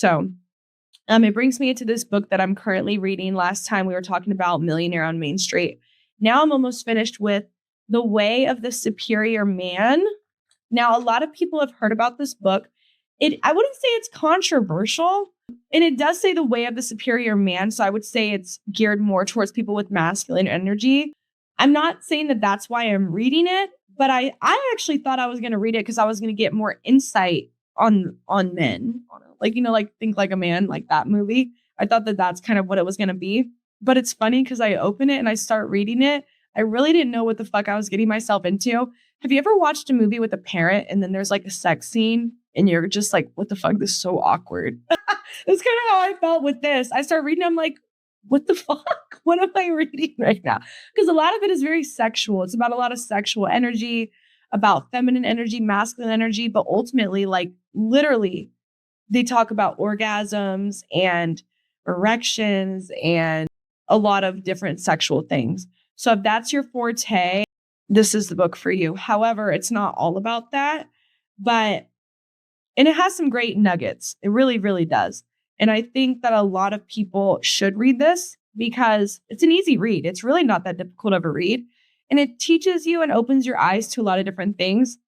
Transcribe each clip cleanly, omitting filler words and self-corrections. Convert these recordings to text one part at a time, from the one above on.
So it brings me into this book that I'm currently reading. Last time we were talking about Millionaire on Main Street. Now I'm almost finished with The Way of the Superior Man. Now, a lot of people have heard about this book. I wouldn't say it's controversial, and it does say The Way of the Superior Man. So I would say it's geared more towards people with masculine energy. I'm not saying that that's why I'm reading it, but I actually thought I was going to read it because I was going to get more insight on men, like, like Think Like a Man, like that movie. I thought that that's kind of what it was going to be. But it's funny because I open it and I start reading it. I really didn't know what the fuck I was getting myself into. Have you ever watched a movie with a parent and then there's like a sex scene and you're just like, what the fuck? This is so awkward. That's kind of how I felt with this. I started reading, I'm like, what the fuck? What am I reading right now? Because a lot of it is very sexual. It's about a lot of sexual energy, about feminine energy, masculine energy, but ultimately, like literally, they talk about orgasms and erections and a lot of different sexual things. So if that's your forte, this is the book for you. However, it's not all about that, and it has some great nuggets. It really, really does. And I think that a lot of people should read this because it's an easy read. It's really not that difficult of a read. And it teaches you and opens your eyes to a lot of different things.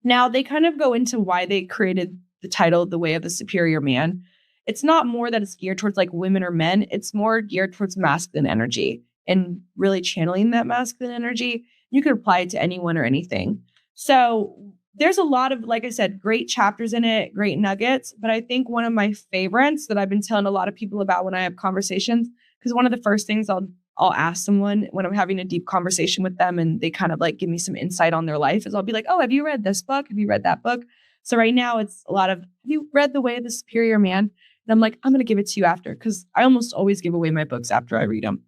Now, they kind of go into why they created the title, The Way of the Superior Man. It's not more that it's geared towards like women or men. It's more geared towards masculine energy and really channeling that masculine energy. You could apply it to anyone or anything. So there's a lot of, like I said, great chapters in it, great nuggets. But I think one of my favorites that I've been telling a lot of people about when I have conversations, because one of the first things I'll ask someone when I'm having a deep conversation with them and they kind of like give me some insight on their life is I'll be like, oh, have you read this book? Have you read that book? So right now it's a lot of, have you read The Way of the Superior Man? And I'm like, I'm going to give it to you after because I almost always give away my books after I read them.